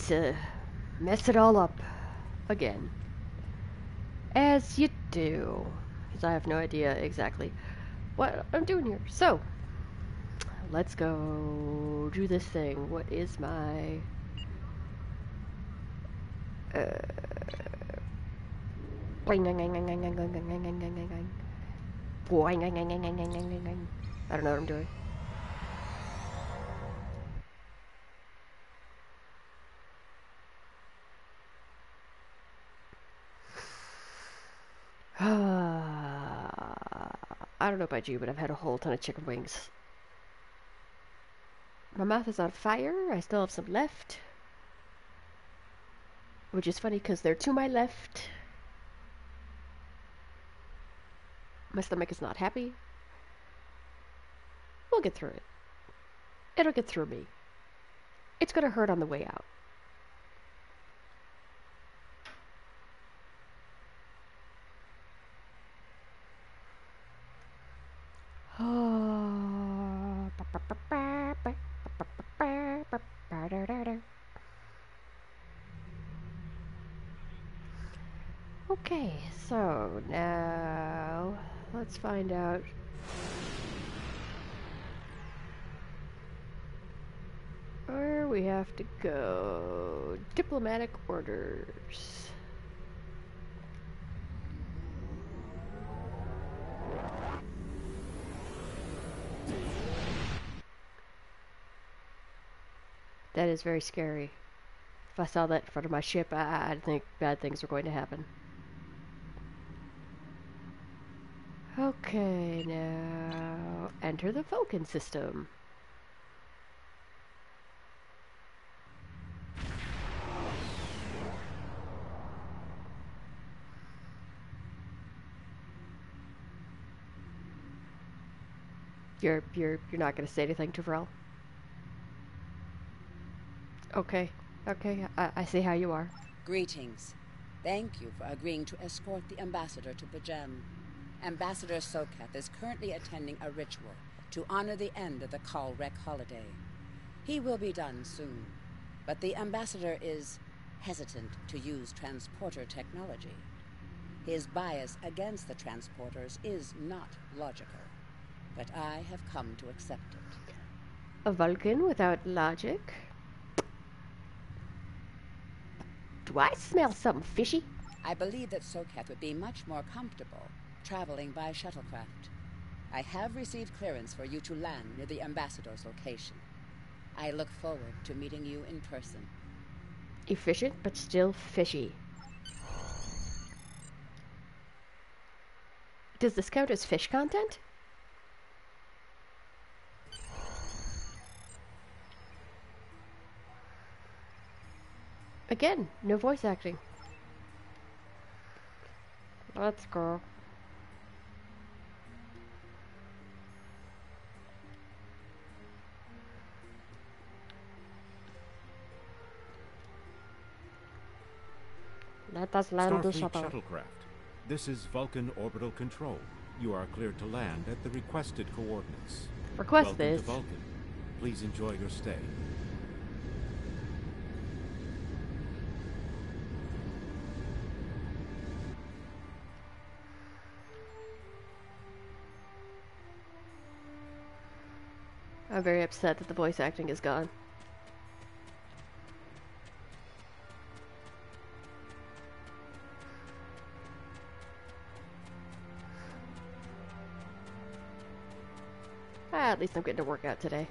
to mess it all up again. As you do. Because I have no idea exactly what I'm doing here. So, let's go do this thing. What is my... I don't know what I'm doing. I don't know about you, but I've had a whole ton of chicken wings. My mouth is on fire. I still have some left. Which is funny because they're to my left. My stomach is not happy. We'll get through it. It'll get through me. It's gonna hurt on the way out. Okay, so now let's find out where we have to go. Diplomatic orders. That is very scary. If I saw that in front of my ship, I'd think bad things were going to happen. Okay, now enter the Vulcan system. You're not gonna say anything to Vrel? Okay, I see how you are. Greetings. Thank you for agreeing to escort the ambassador to Bajem. Ambassador Sokath is currently attending a ritual to honor the end of the Kalrek holiday. He will be done soon, but the ambassador is hesitant to use transporter technology. His bias against the transporters is not logical, but I have come to accept it. A Vulcan without logic? Do I smell something fishy? I believe that Sokath would be much more comfortable traveling by shuttlecraft. I have received clearance for you to land near the ambassador's location. I look forward to meeting you in person. Efficient, but still fishy. Does this count as fish content? Again, no voice acting. Let's go. Let us land the Starfleet shuttle. shuttlecraft. This is Vulcan Orbital Control. You are cleared to land at the requested coordinates. Request Welcome this. to Vulcan. Please enjoy your stay. I'm very upset that the voice acting is gone. At least I'm getting to work out today.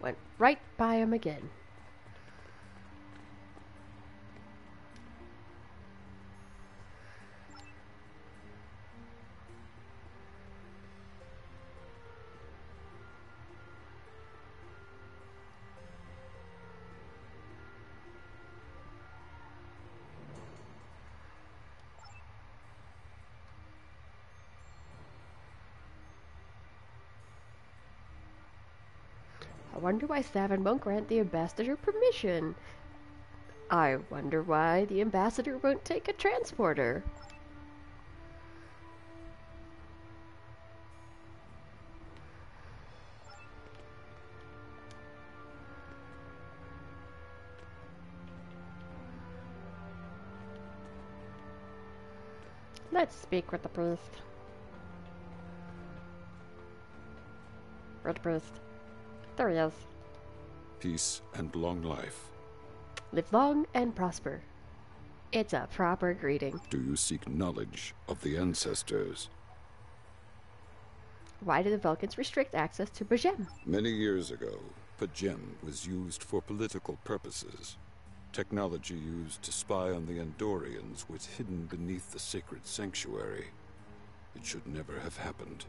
Went right by him again. I wonder why Sav and Monk grant the ambassador permission. I wonder why the ambassador won't take a transporter. Let's speak with the priest. Where's the priest? There he is. Peace and long life. Live long and prosper. It's a proper greeting. Do you seek knowledge of the ancestors? Why do the Vulcans restrict access to Bajem? Many years ago, Pajem was used for political purposes. Technology used to spy on the Andorians was hidden beneath the sacred sanctuary. It should never have happened.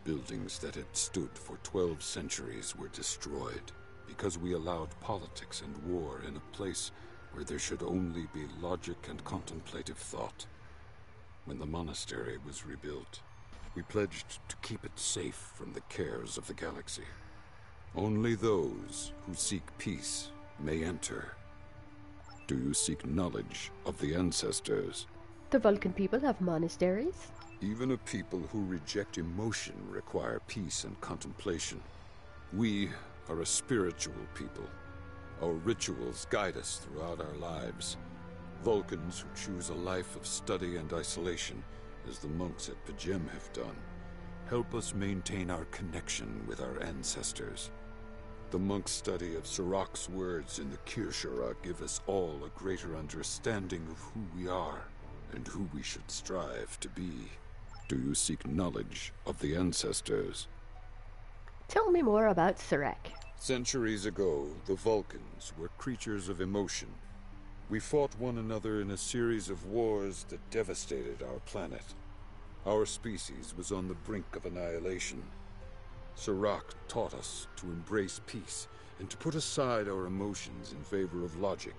Buildings that had stood for 12 centuries were destroyed because we allowed politics and war in a place where there should only be logic and contemplative thought. When the monastery was rebuilt, we pledged to keep it safe from the cares of the galaxy. Only those who seek peace may enter. Do you seek knowledge of the ancestors? The Vulcan people have monasteries. Even a people who reject emotion require peace and contemplation. We are a spiritual people. Our rituals guide us throughout our lives. Vulcans who choose a life of study and isolation, as the monks at Pajem have done, help us maintain our connection with our ancestors. The monk's study of Sirach's words in the Kirshara give us all a greater understanding of who we are and who we should strive to be. Do you seek knowledge of the ancestors? Tell me more about Sirach. Centuries ago, the Vulcans were creatures of emotion. We fought one another in a series of wars that devastated our planet. Our species was on the brink of annihilation. Sirach taught us to embrace peace and to put aside our emotions in favor of logic.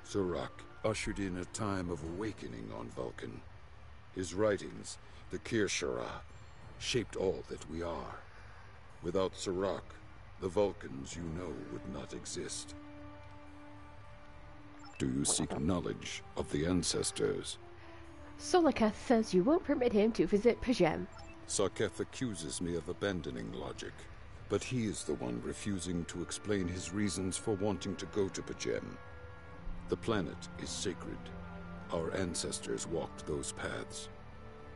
Sirach ushered in a time of awakening on Vulcan. His writings, the Kirshara, shaped all that we are. Without Sirach, the Vulcans you know would not exist. Do you seek knowledge of the ancestors? Solaketh says you won't permit him to visit Pajem. Sarketh accuses me of abandoning logic, but he is the one refusing to explain his reasons for wanting to go to Pajem. The planet is sacred. Our ancestors walked those paths.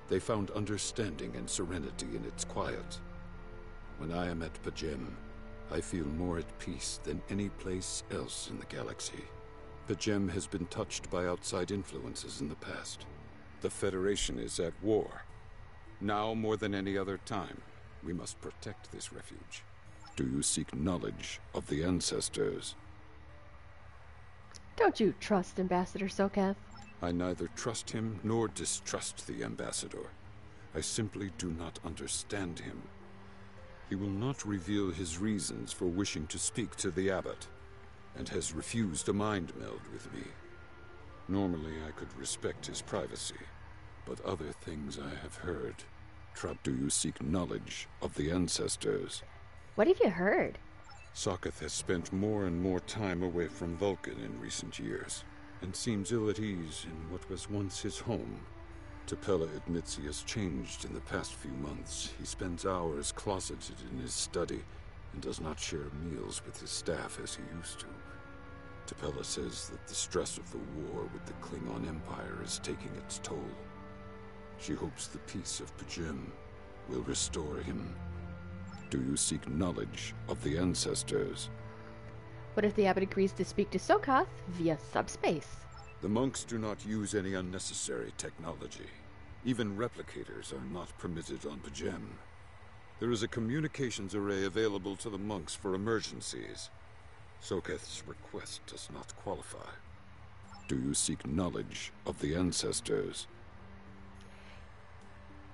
They found understanding and serenity in its quiet. When I am at Pajem, I feel more at peace than any place else in the galaxy. Pajem has been touched by outside influences in the past. The Federation is at war. Now more than any other time, we must protect this refuge. Do you seek knowledge of the ancestors? Don't you trust Ambassador Soketh? I neither trust him nor distrust the ambassador. I simply do not understand him. He will not reveal his reasons for wishing to speak to the abbot, and has refused a mind meld with me. Normally I could respect his privacy, but other things I have heard. Do you seek knowledge of the ancestors? What have you heard? Sarketh has spent more and more time away from Vulcan in recent years, and seems ill at ease in what was once his home. Tapella admits he has changed in the past few months. He spends hours closeted in his study, and does not share meals with his staff as he used to. Tapella says that the stress of the war with the Klingon Empire is taking its toll. She hopes the peace of Pajem will restore him. Do you seek knowledge of the ancestors? What if the abbot agrees to speak to Sokath via subspace? The monks do not use any unnecessary technology. Even replicators are not permitted on Pajem. There is a communications array available to the monks for emergencies. Soketh's request does not qualify. Do you seek knowledge of the ancestors?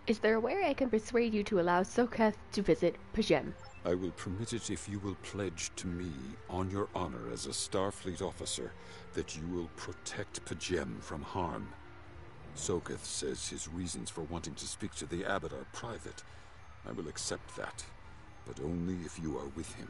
Is there a way I can persuade you to allow Soketh to visit Pajem? I will permit it if you will pledge to me, on your honor as a Starfleet officer, that you will protect Pajem from harm. Soketh says his reasons for wanting to speak to the abbot are private. I will accept that, but only if you are with him.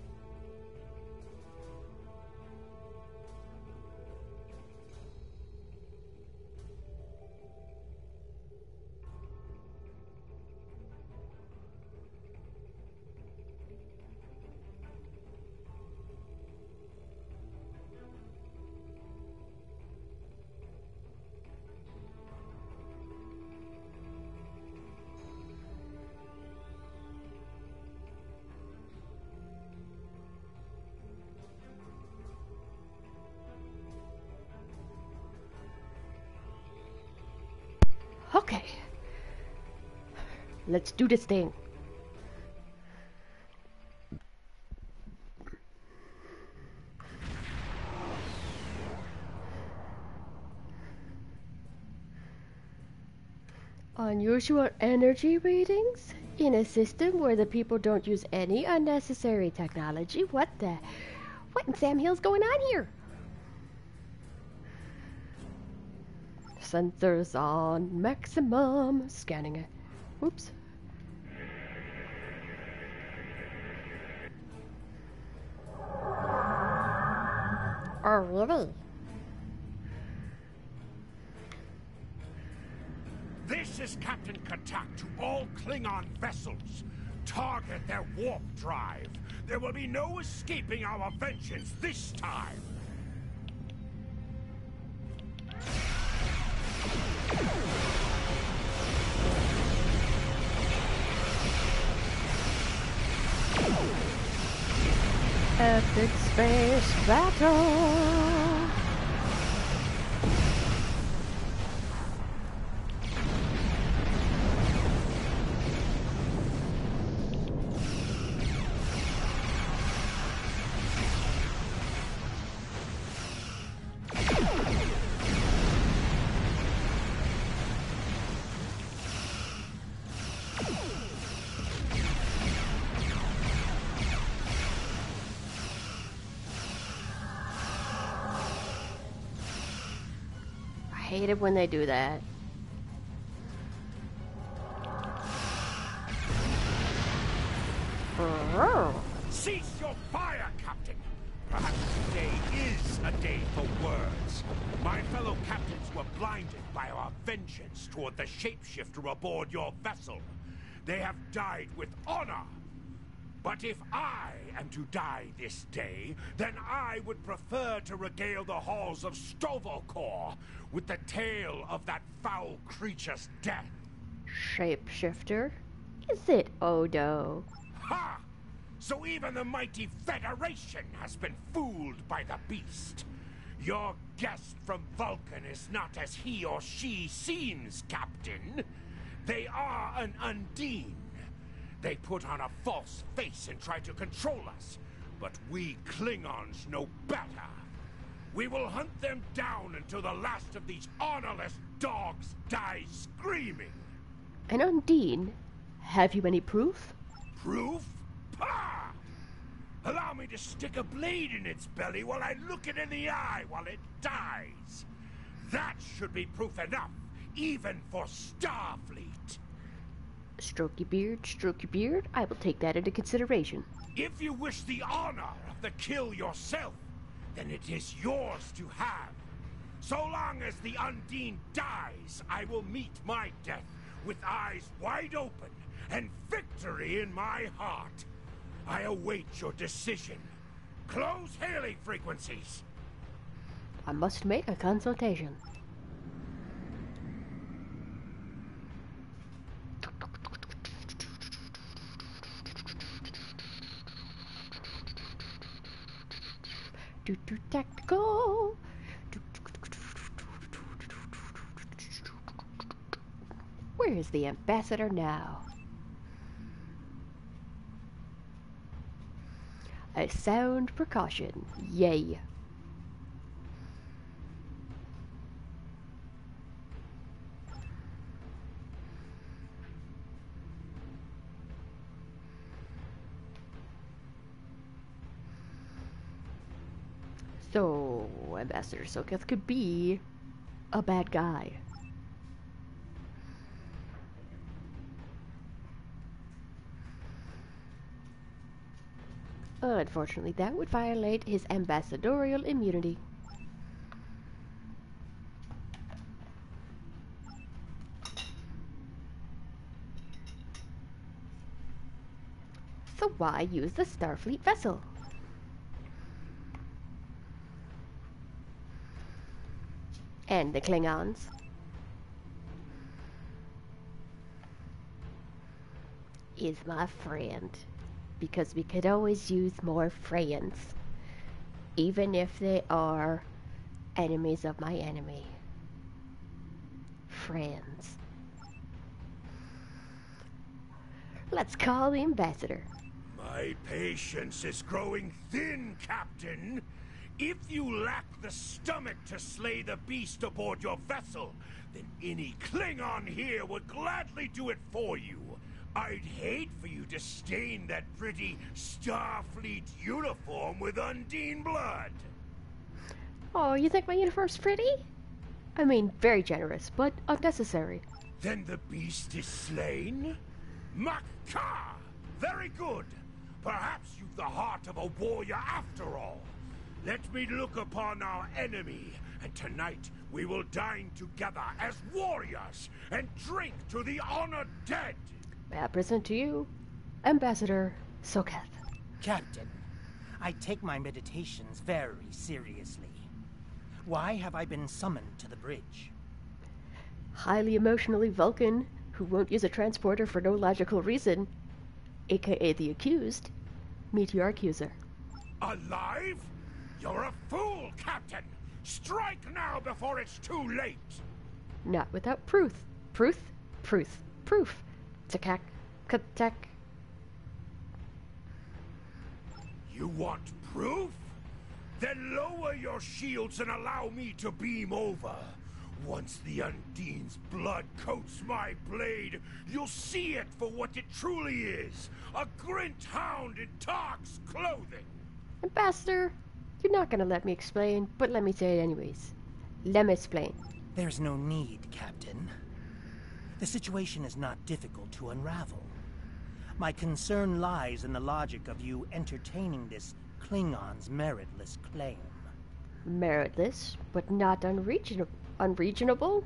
Okay. Let's do this thing. Unusual energy readings? In a system where the people don't use any unnecessary technology? What in Sam Hill's going on here? Sensors on maximum. Scanning it. Oops. Oh, really? This is Captain Katak to all Klingon vessels. Target their warp drive. There will be no escaping our vengeance this time. Epic space battle! I hate it when they do that. Cease your fire, Captain! Perhaps today is a day for words. My fellow captains were blinded by our vengeance toward the shapeshifter aboard your vessel. They have died with honor. But if I am to die this day, then I would prefer to regale the halls of Stovokor with the tale of that foul creature's death. Shapeshifter? Is it Odo? Ha! So even the mighty Federation has been fooled by the beast. Your guest from Vulcan is not as he or she seems, Captain. They are an Undine. They put on a false face and try to control us. But we Klingons know better. We will hunt them down until the last of these honorless dogs dies screaming. An Undine? Have you any proof? Proof? Pah! Allow me to stick a blade in its belly while I look it in the eye while it dies. That should be proof enough, even for Starfleet. Stroke your beard. I will take that into consideration. If you wish the honor of the kill yourself, then it is yours to have. So long as the Undine dies, I will meet my death with eyes wide open and victory in my heart. I await your decision. Close hailing frequencies. I must make a consultation. Tactical. Where is the ambassador now? A sound precaution. Yay. So, Ambassador Soketh could be a bad guy. Unfortunately, that would violate his ambassadorial immunity. So why use the Starfleet vessel? And the Klingons. Is my friend. Because we could always use more friends. Even if they are enemies of my enemy. Friends. Let's call the ambassador. My patience is growing thin, Captain. If you lack the stomach to slay the beast aboard your vessel, then any Klingon here would gladly do it for you. I'd hate for you to stain that pretty Starfleet uniform with Undine blood. Oh, you think my uniform's pretty? I mean, very generous, but unnecessary. Then the beast is slain? Makar! Very good. Perhaps you've the heart of a warrior after all. Let me look upon our enemy, and tonight we will dine together as warriors and drink to the honored dead. May I present to you, Ambassador Soketh. Captain, I take my meditations very seriously. Why have I been summoned to the bridge? Highly emotionally Vulcan, who won't use a transporter for no logical reason, aka the accused, meet your accuser. Alive? You're a fool, Captain! Strike now before it's too late! Not without proof. Proof? Proof. Takak. Katak. You want proof? Then lower your shields and allow me to beam over. Once the Undine's blood coats my blade, you'll see it for what it truly is. A Grint hound in Tark's clothing. Ambassador, you're not gonna let me explain, but let me say it anyways. Let me explain. There's no need, Captain. The situation is not difficult to unravel. My concern lies in the logic of you entertaining this Klingon's meritless claim. Meritless, but not unreasonable.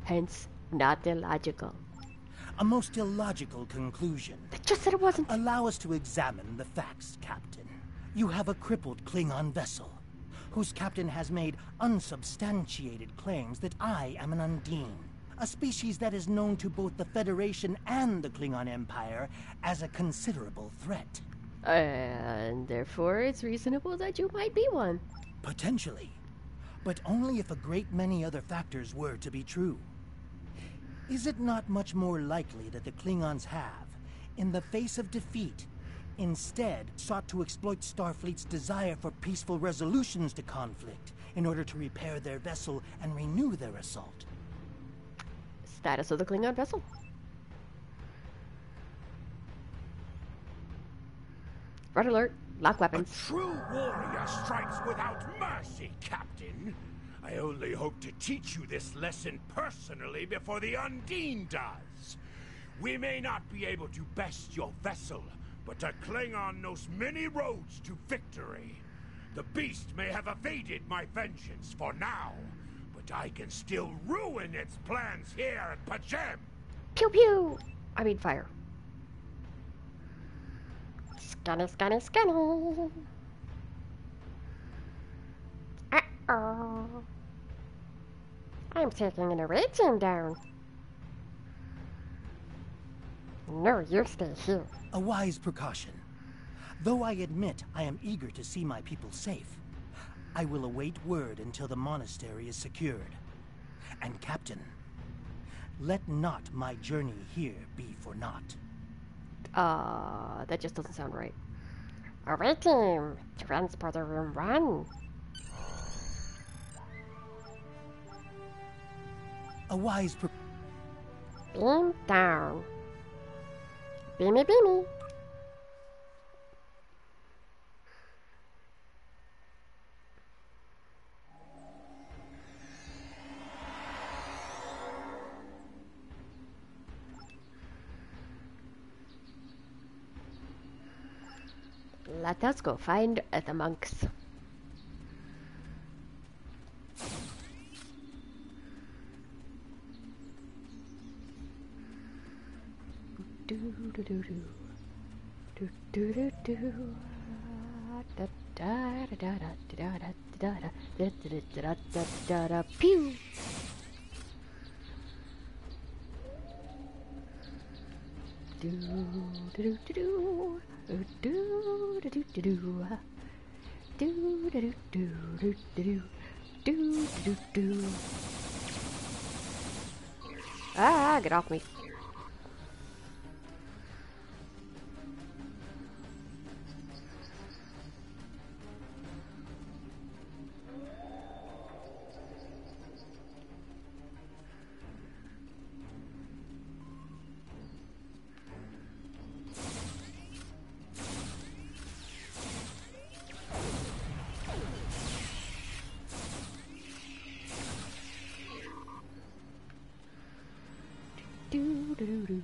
Hence, not illogical. A most illogical conclusion. I just said it wasn't. Allow us to examine the facts, Captain. You have a crippled Klingon vessel, whose captain has made unsubstantiated claims that I am an Undine, a species that is known to both the Federation and the Klingon Empire as a considerable threat. And therefore, it's reasonable that you might be one. Potentially, but only if a great many other factors were to be true. Is it not much more likely that the Klingons have, in the face of defeat, instead sought to exploit Starfleet's desire for peaceful resolutions to conflict in order to repair their vessel and renew their assault? Status of the Klingon vessel. Red alert. Lock A weapons. true warrior strikes without mercy, Captain. I only hope to teach you this lesson personally before the Undine does. We may not be able to best your vessel, but a Klingon knows many roads to victory. The beast may have evaded my vengeance for now, but I can still ruin its plans here at Pajem. Pew pew! I mean fire. Scanner. Uh-oh. I'm taking an array team down. No, you stay here. A wise precaution. Though I admit I am eager to see my people safe, I will await word until the monastery is secured. And Captain, let not my journey here be for naught. That just doesn't sound right. Array team, transporter room 1. A wise Beam down. Beamy. Let us go find the monks. Pew. Ah, get off me. Do do do do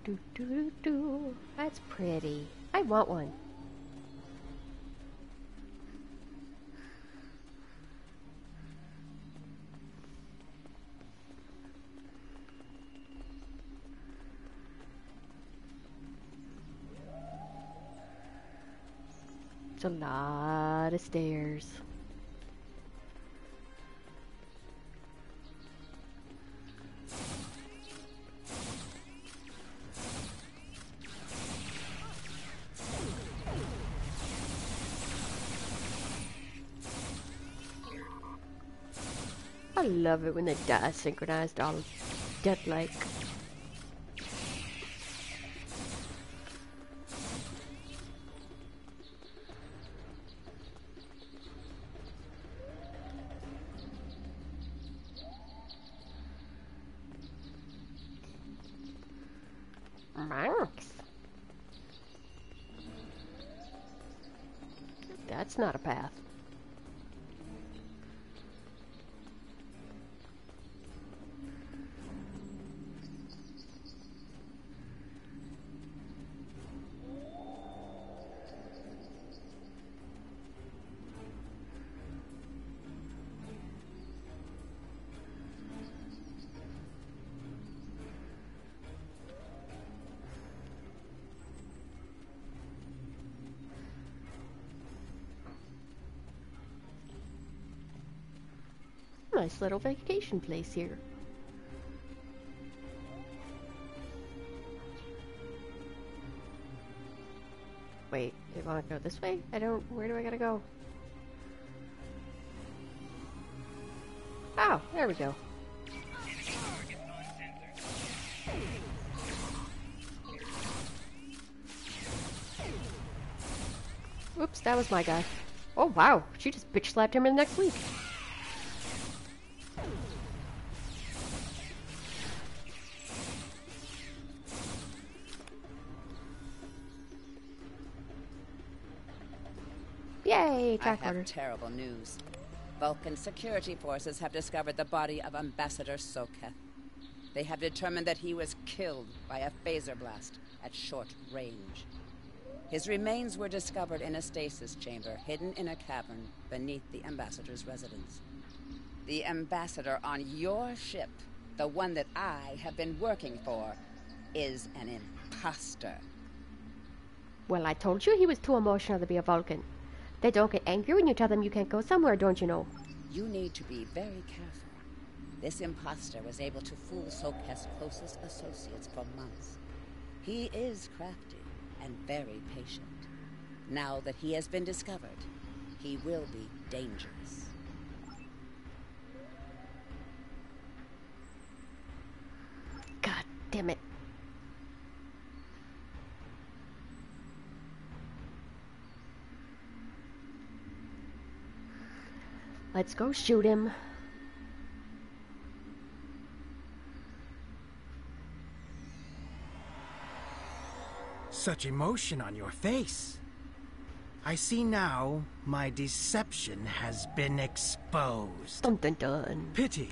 do do do do. That's pretty. I want one. It's a lot of stairs. I love it when they die synchronized all death-like. Monks. That's not a path. Nice little vacation place here. Wait, do you want to go this way? Where do I gotta go? Oh, there we go. Oops, that was my guy. Oh wow, she just bitch slapped him in the next week. Yay, I attack have order. terrible news. Vulcan security forces have discovered the body of Ambassador Soketh. They have determined that he was killed by a phaser blast at short range. His remains were discovered in a stasis chamber hidden in a cavern beneath the Ambassador's residence. The Ambassador on your ship, the one that I have been working for, is an imposter. Well, I told you he was too emotional to be a Vulcan. They don't get angry when you tell them you can't go somewhere, don't you know? You need to be very careful. This imposter was able to fool Soketh's closest associates for months. He is crafty and very patient. Now that he has been discovered, he will be dangerous. God damn it. Let's go shoot him. Such emotion on your face. I see now my deception has been exposed. Dun dun dun. Pity.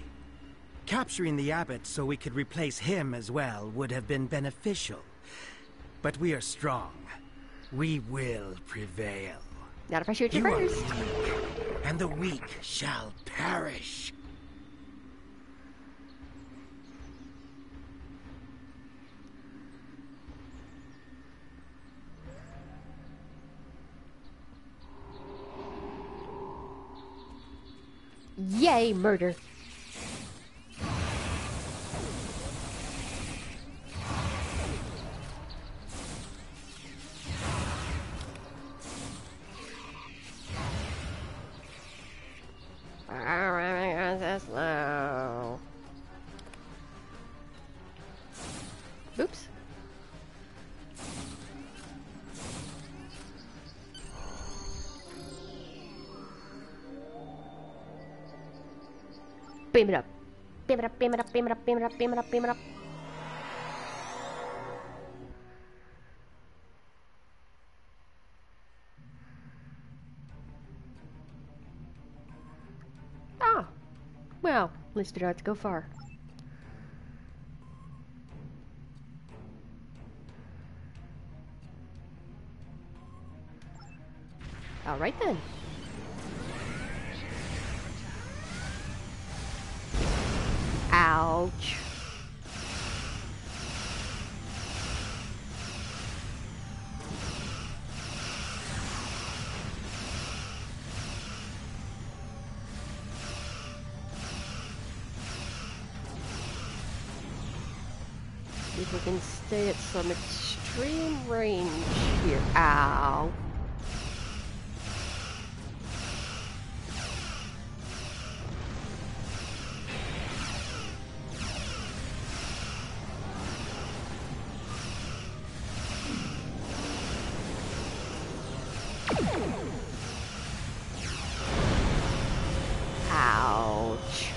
Capturing the abbot so we could replace him as well would have been beneficial. But we are strong. We will prevail. Not if I shoot you You are first. weak, and the weak shall perish. Yay, murder. Slow. Beam it up. Beam it up, beam it up, beam it up, beam it up, beam it up, beam it up. Ah! Well, at least we don't have to go far. Alright then. Ouch. See if we can stay at some extreme range here. Ow. Ouch.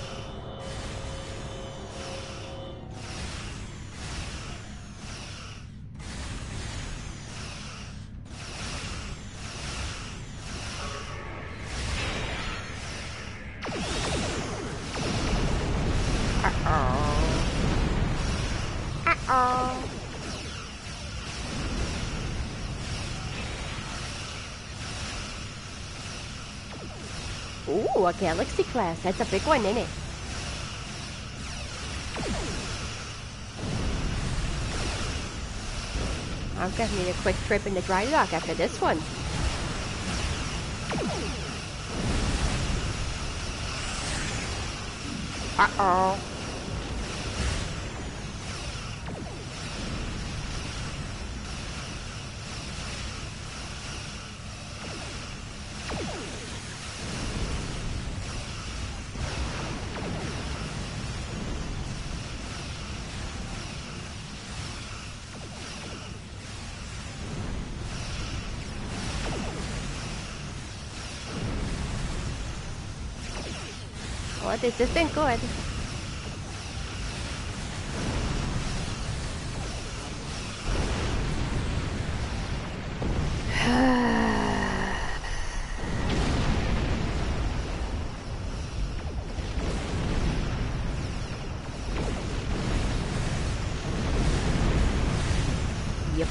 Ooh, a galaxy class. That's a big one, isn't it? I'm gonna need a quick trip in the dry dock after this one. Uh-oh. Well, this isn't good. Yep.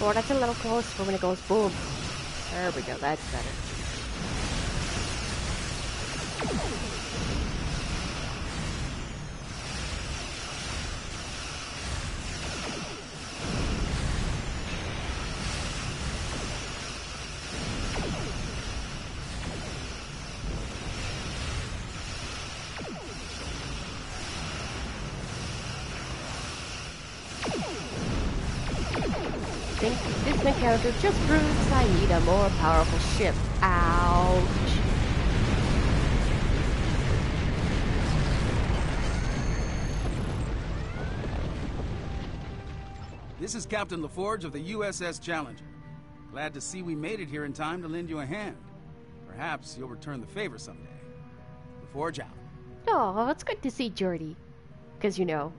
Oh, that's a little close for when it goes boom. There we go, that's better. I think this encounter just proves I need a more powerful ship. Ouch. This is Captain LaForge of the USS Challenger. Glad to see we made it here in time to lend you a hand. Perhaps you'll return the favor someday. LaForge out. Oh, it's good to see Jordy. Because, you know,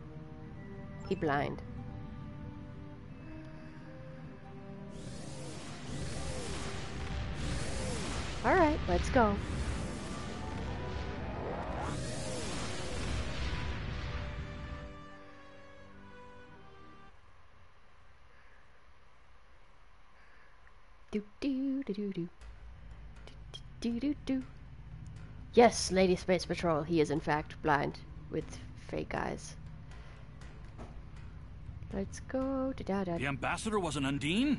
he blind. Alright, let's go. Do do do do do do do do. Yes, Lady Space Patrol. He is in fact blind with fake eyes. Let's go. Da da da. The ambassador was an Undine?